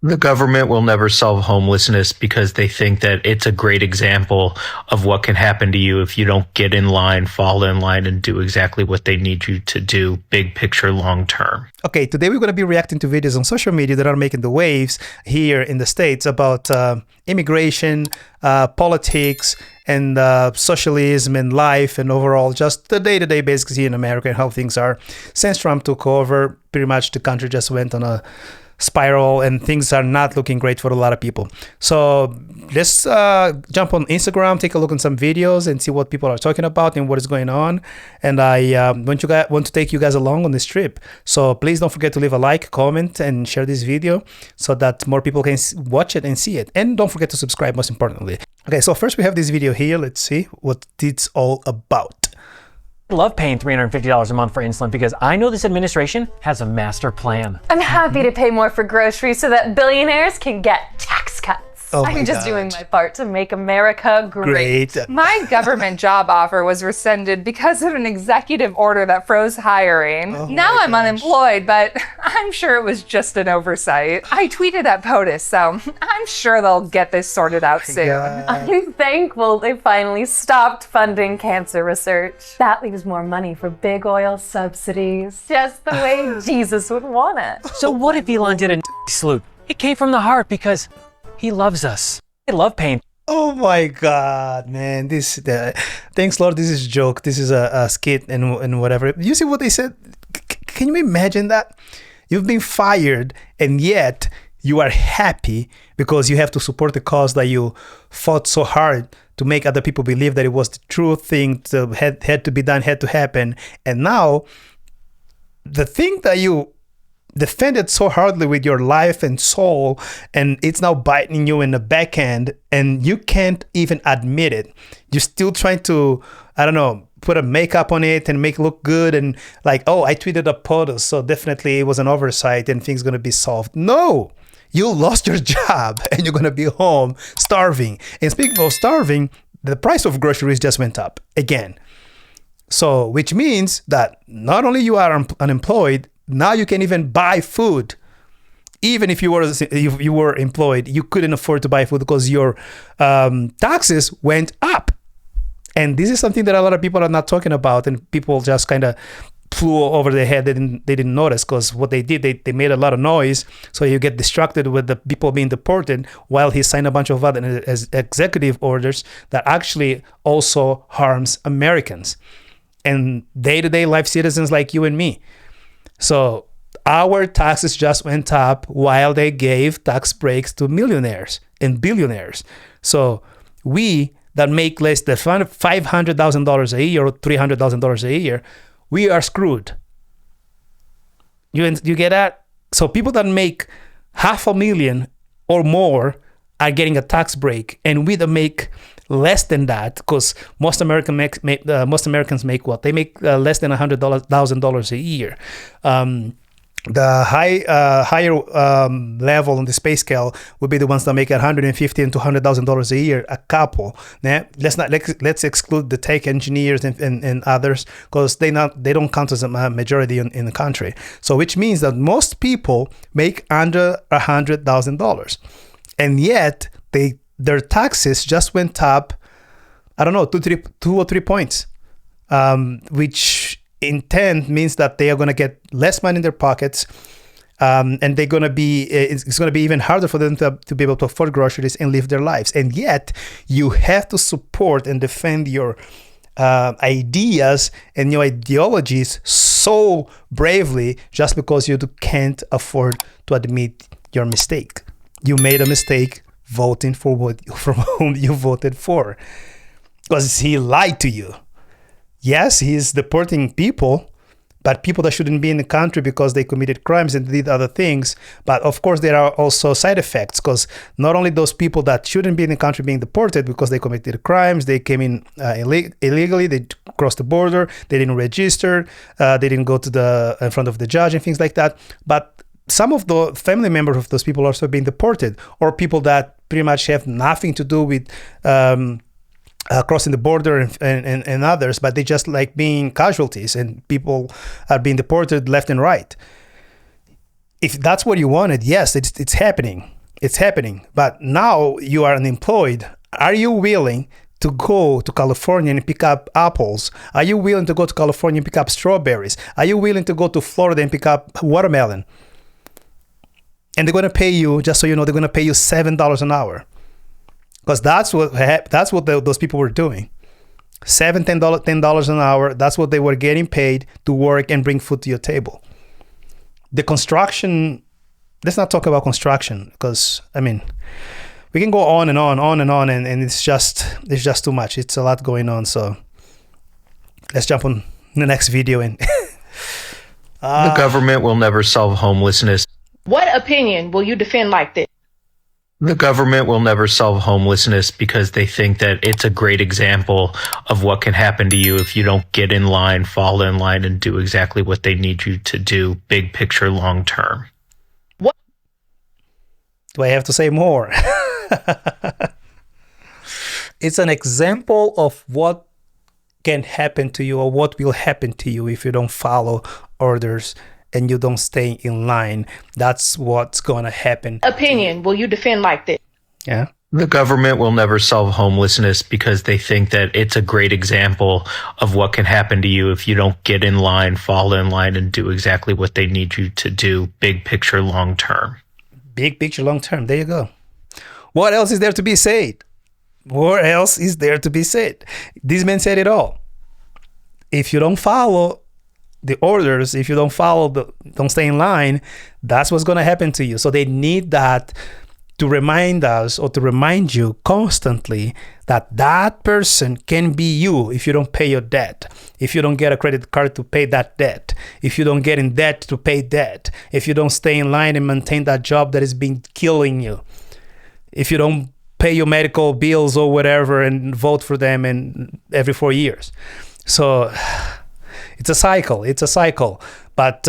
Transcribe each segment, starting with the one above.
The government will never solve homelessness because they think that it's a great example of what can happen to you if you don't get in line, fall in line, and do exactly what they need you to do, big picture, long term. Okay, today we're going to be reacting to videos on social media that are making the waves here in the States about immigration, politics, and socialism and life and overall just the day-to-day basics here in America and how things are. Since Trump took over, pretty much the country just went on a spiral and things are not looking great for a lot of people. So let's jump on Instagram, take a look at some videos and see what people are talking about and what is going on. And I want to take you guys along on this trip. So please don't forget to leave a like, comment, and share this video so that more people can watch it and see it. And don't forget to subscribe, most importantly. Okay, so first we have this video here. Let's see what it's all about. I love paying $350 a month for insulin because I know this administration has a master plan. I'm happy to pay more for groceries so that billionaires can get tax cuts. Oh I'm just doing my part to make America great. My government job offer was rescinded because of an executive order that froze hiring. Now I'm unemployed, but I'm sure it was just an oversight. I tweeted at POTUS, so I'm sure they'll get this sorted out soon. I'm thankful they finally stopped funding cancer research. That leaves more money for big oil subsidies, just the way Jesus would want it. So what if Elon did a salute? It came from the heart because he loves us. I love paying. Oh my God, man! Thanks, Lord. This is a joke. This is a skit and whatever. You see what they said? Can you imagine that? You've been fired and yet you are happy because you have to support the cause that you fought so hard to make other people believe that it was the true thing had to be done, had to happen. And now the thing that you defended so hardly with your life and soul, and it's now biting you in the back end, and you can't even admit it. You're still trying to, I don't know, put a makeup on it and make it look good and like, oh, I tweeted a POTUS, so definitely it was an oversight and things gonna be solved. No, you lost your job and you're gonna be home starving. And speaking of starving, the price of groceries just went up again. So, which means that not only you are unemployed, now you can even buy food. Even if you were employed, you couldn't afford to buy food because your taxes went up. And this is something that a lot of people are not talking about, and people just kind of flew over their head. They didn't notice because what they did, they made a lot of noise. So you get distracted with the people being deported while he signed a bunch of other executive orders that actually also harms Americans and day-to-day life citizens like you and me. So our taxes just went up while they gave tax breaks to millionaires and billionaires. So we that make less than $500,000 a year or $300,000 a year, we are screwed. You get that? So people that make $500,000 or more are getting a tax break, and we that make less than that, because most Americans make what? They make less than $100,000 a year. The higher level on the pay scale would be the ones that make $150,000 and $200,000 a year, a couple. Now, let's exclude the tech engineers and others because they don't count as a majority in the country. So which means that most people make under $100,000, and yet their taxes just went up, I don't know, 2 or 3 points, which in 10 means that they are going to get less money in their pockets, and it's going to be even harder for them to be able to afford groceries and live their lives. And yet you have to support and defend your ideas and your ideologies so bravely just because you can't afford to admit your mistake. You made a mistake voting for whom you voted for because he lied to you. Yes, he's deporting people, but people that shouldn't be in the country because they committed crimes and did other things. But of course, there are also side effects because not only those people that shouldn't be in the country being deported because they committed crimes, they came in illegally, they crossed the border, they didn't register, they didn't go to in front of the judge and things like that. But some of the family members of those people are also being deported, or people that pretty much have nothing to do with crossing the border and others, but they just like being casualties, and people are being deported left and right. if that's what you wanted, yes, it's happening. It's happening. But now you are unemployed. Are you willing to go to California and pick up apples? Are you willing to go to California and pick up strawberries? Are you willing to go to Florida and pick up watermelon? And they're going to pay you, just so you know, they're going to pay you $7 an hour. Because that's what those people were doing. $10 an hour. That's what they were getting paid to work and bring food to your table. The construction, let's not talk about construction, because I mean, we can go on and on, and it's just too much. It's a lot going on. So let's jump on the next video. And the government will never solve homelessness. What opinion will you defend like this? The government will never solve homelessness because they think that it's a great example of what can happen to you if you don't get in line, fall in line, and do exactly what they need you to do, big picture, long term. What do I have to say more? It's an example of what can happen to you, or what will happen to you if you don't follow orders and you don't stay in line. That's what's going to happen. Opinion will you defend like this? Yeah. The government will never solve homelessness because they think that it's a great example of what can happen to you if you don't get in line, fall in line, and do exactly what they need you to do, big picture, long term. Big picture, long term. There you go. What else is there to be said? What else is there to be said? This man said it all. If you don't follow the orders, if you don't don't stay in line, that's what's going to happen to you. So they need that to remind us, or to remind you constantly, that that person can be you if you don't pay your debt, if you don't get a credit card to pay that debt, if you don't get in debt to pay debt, if you don't stay in line and maintain that job that has been killing you, if you don't pay your medical bills or whatever and vote for them every 4 years. So it's a cycle. But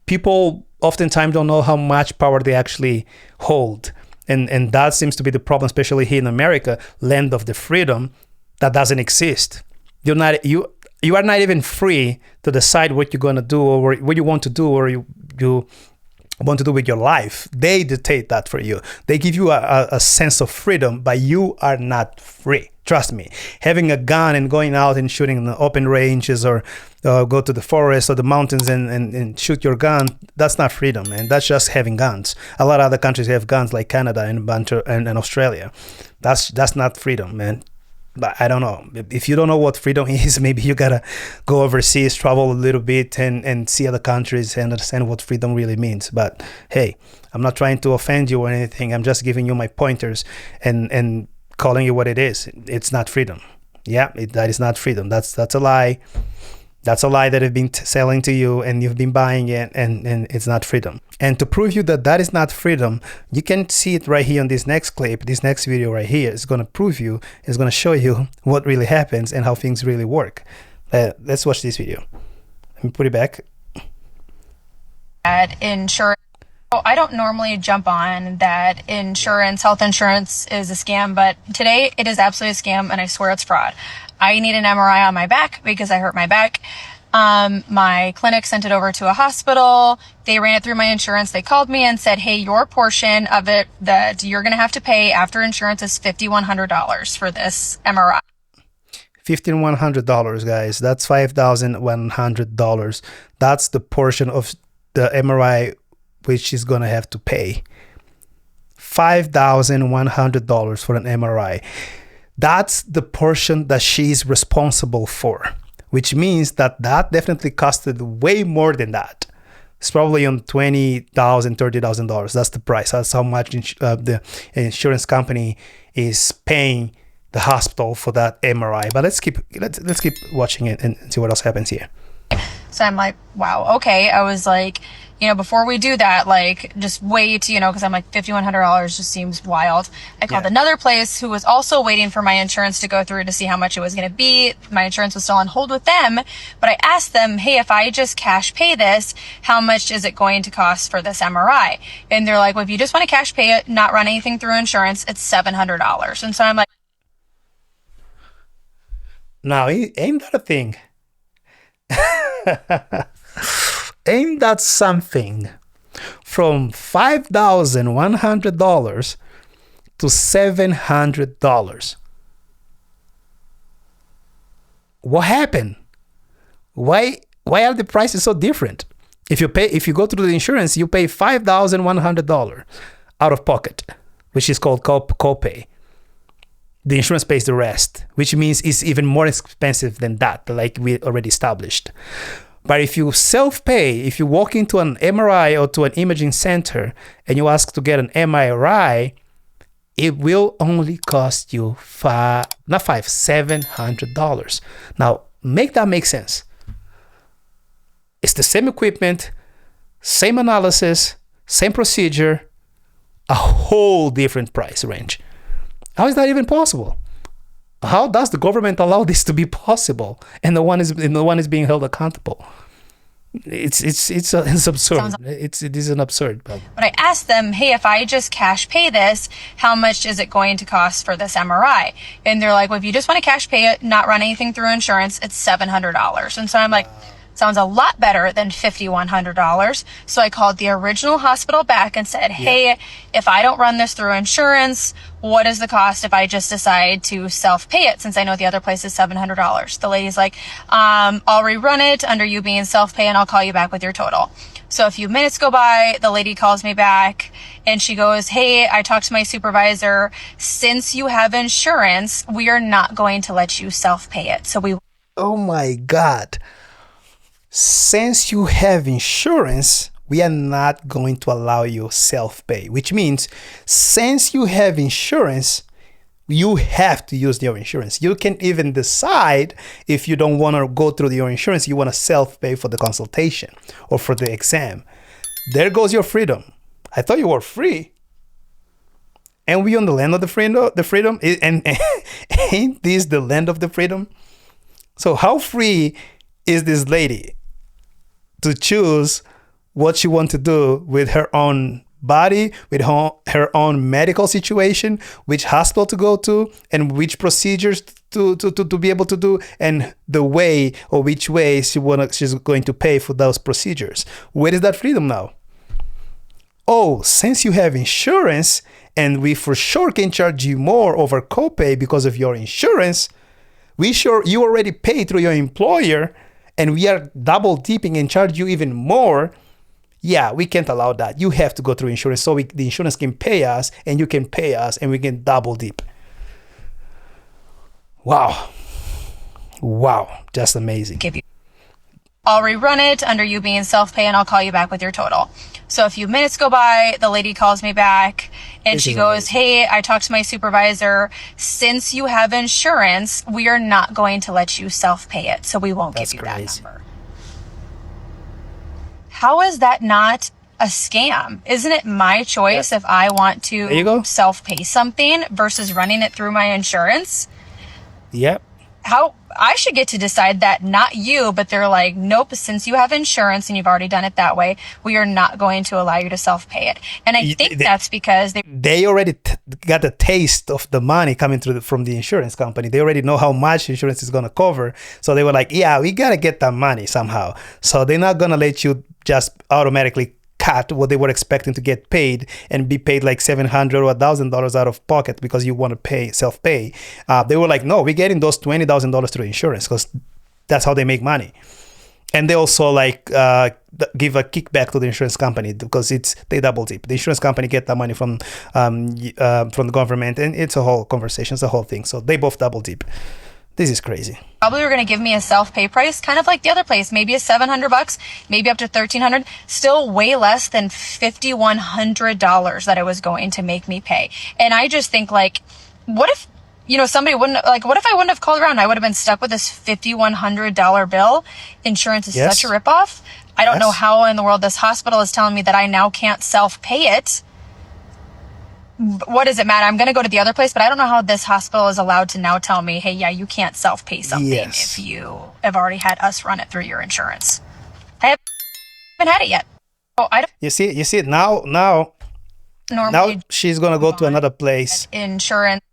people oftentimes don't know how much power they actually hold. And that seems to be the problem, especially here in America, land of the freedom that doesn't exist. You are not even free to decide what you're going to do, or what you want to do, or you want to do with your life. They dictate that for you. They give you a sense of freedom, but you are not free. Trust me. Having a gun and going out and shooting in the open ranges, or go to the forest or the mountains and shoot your gun, that's not freedom, man. That's just having guns. A lot of other countries have guns, like Canada and Australia. That's not freedom, man. But I don't know. If you don't know what freedom is, maybe you gotta go overseas, travel a little bit, and see other countries and understand what freedom really means. But hey, I'm not trying to offend you or anything. I'm just giving you my pointers and calling you what it is. It's not freedom. Yeah, that is not freedom. That's a lie. That's a lie that I've been selling to you, and you've been buying it, and it's not freedom. And to prove you that is not freedom, you can see it right here on this next clip. This next video right here is going to prove you, is going to show you what really happens and how things really work. Let's watch this video. Let me put it back. Insurance. I don't normally jump on that health insurance is a scam, but today it is absolutely a scam, and I swear it's fraud. I need an MRI on my back because I hurt my back. My clinic sent it over to a hospital. They ran it through my insurance. They called me and said, hey, your portion of it that you're going to have to pay after insurance is $5,100 for this MRI. $5,100, guys. That's $5,100. That's the portion of the MRI which she's going to have to pay. $5,100 for an MRI. That's the portion that she's responsible for, which means that definitely costed way more than that. It's probably on $20,000, $30,000. That's the price. That's how much the insurance company is paying the hospital for that MRI. But let's keep watching it and see what else happens here. So I'm like, wow, okay. I was like, before we do that, like, just wait, because I'm like, $5,100 just seems wild. I called another place who was also waiting for my insurance to go through to see how much it was going to be. My insurance was still on hold with them, but I asked them, hey, if I just cash pay this, how much is it going to cost for this MRI? And they're like, well, if you just want to cash pay it, not run anything through insurance, it's $700. And so I'm like, now, ain't that a thing? Ain't that something? from $5,100 to $700. What happened? Why are the prices so different? If you go through the insurance, you pay $5,100 out of pocket, which is called copay. The insurance pays the rest, which means it's even more expensive than that, like we already established. But if you self-pay, if you walk into an MRI or to an imaging center and you ask to get an MRI, it will only cost you $700. Now, make that make sense. It's the same equipment, same analysis, same procedure, a whole different price range. How is that even possible? How does the government allow this to be possible? And no one is being held accountable. It's absurd. It is an absurd. But I asked them, hey, if I just cash pay this, how much is it going to cost for this MRI? And they're like, well, if you just want to cash pay it, not run anything through insurance, it's $700. And so I'm like, sounds a lot better than $5,100. So I called the original hospital back and said, hey, if I don't run this through insurance, what is the cost if I just decide to self-pay it, since I know the other place is $700? The lady's like, I'll rerun it under you being self-pay and I'll call you back with your total. So a few minutes go by, the lady calls me back and she goes, hey, I talked to my supervisor. Since you have insurance, we are not going to let you self-pay it. So we... Oh my God. Since you have insurance, we are not going to allow you self-pay, which means since you have insurance, you have to use your insurance. You can even decide if you don't want to go through your insurance, you want to self-pay for the consultation or for the exam. There goes your freedom. I thought you were free. And we on the land of the freedom? And ain't this the land of the freedom? So how free is this lady to choose what she wants to do with her own body, with her own medical situation, which hospital to go to, and which procedures to be able to do, and the way or which way she's going to pay for those procedures? Where is that freedom now? Oh, since you have insurance and we for sure can charge you more over copay because of your insurance, you already pay through your employer, and we are double dipping and charge you even more. Yeah, we can't allow that. You have to go through insurance so the insurance can pay us and you can pay us and we can double dip. Wow. Just amazing. I'll rerun it under you being self-pay and I'll call you back with your total. So a few minutes go by, the lady calls me back and she goes, hey, I talked to my supervisor. Since you have insurance, we are not going to let you self-pay it. So we won't give you that number. How is that not a scam? Isn't it my choice if I want to self-pay something versus running it through my insurance? Yep. How I should get to decide that, not you, but they're like, nope, since you have insurance and you've already done it that way, we are not going to allow you to self-pay it. And I think that's because they already got a taste of the money coming from the insurance company. They already know how much insurance is going to cover. So they were like, yeah, we got to get that money somehow. So they're not going to let you just automatically cut what they were expecting to get paid and be paid like $700 or $1,000 out of pocket because you want to self-pay. They were like, no, we're getting those $20,000 through insurance because that's how they make money. And they also give a kickback to the insurance company because they double dip. The insurance company get that money from the government, and it's a whole conversation, it's a whole thing. So they both double dip. This is crazy. Probably were going to give me a self-pay price, kind of like the other place, maybe a $700, maybe up to $1,300, still way less than $5,100 that it was going to make me pay. And I just think what if, somebody wouldn't, what if I wouldn't have called around? I would have been stuck with this $5,100 bill. Insurance is such a ripoff. I don't know how in the world this hospital is telling me that I now can't self-pay it. What does it matter? I'm going to go to the other place, but I don't know how this hospital is allowed to now tell me, hey, yeah, you can't self-pay something if you have already had us run it through your insurance. I haven't had it yet. Oh, I don't. You see now she's going to go to another place. Insurance.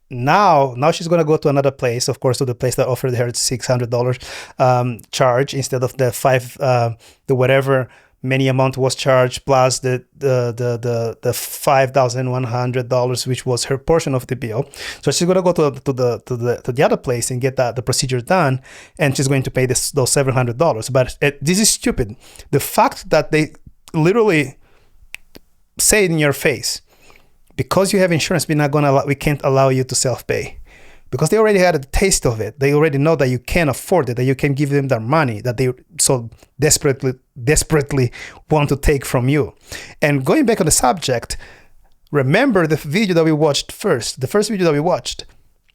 Now she's going to go to another place, of course, to the place that offered her $600 charge instead of the whatever many amount was charged plus the $5,100, which was her portion of the bill. So she's gonna go to the other place and get the procedure done, and she's going to pay those $700. But this is stupid. The fact that they literally say it in your face, because you have insurance, we can't allow you to self-pay. Because they already had a taste of it. They already know that you can't afford it, that you can give them their money that they so desperately want to take from you. And going back on the subject, remember the video that we watched first, the first video that we watched.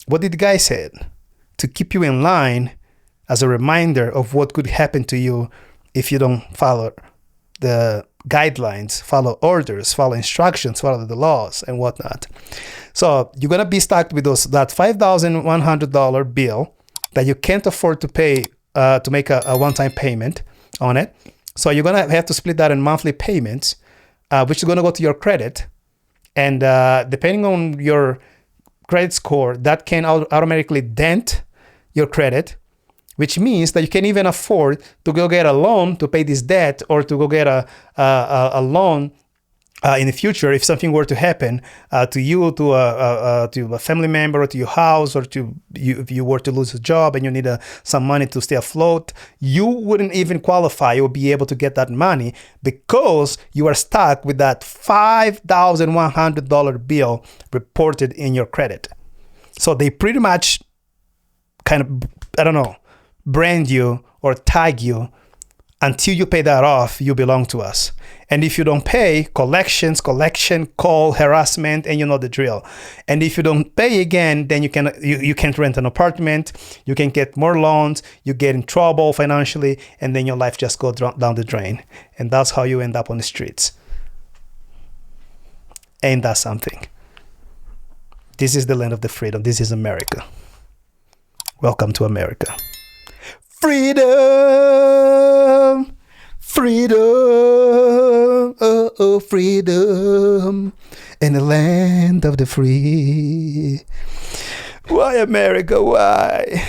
What did the guy say? To keep you in line as a reminder of what could happen to you if you don't follow the guidelines, follow orders, follow instructions, follow the laws and whatnot. So you're gonna be stuck with that $5,100 bill that you can't afford to pay to make a one-time payment on it. So you're gonna have to split that in monthly payments, which is gonna go to your credit. And depending on your credit score, that can automatically dent your credit, which means that you can't even afford to go get a loan to pay this debt, or to go get a loan in the future if something were to happen to you, to a family member, or to your house, or to you, if you were to lose a job and you need some money to stay afloat. You wouldn't even qualify or be able to get that money because you are stuck with that $5,100 bill reported in your credit. So they pretty much kind of, brand you or tag you. Until you pay that off, you belong to us. And if you don't pay, collection, call, harassment, and you know the drill. And if you don't pay again, then you can't rent an apartment, you can get more loans, you get in trouble financially, and then your life just goes down the drain. And that's how you end up on the streets. Ain't that something? This is the land of the freedom. This is America. Welcome to America. Freedom, freedom, oh, freedom, in the land of the free. Why, America, why?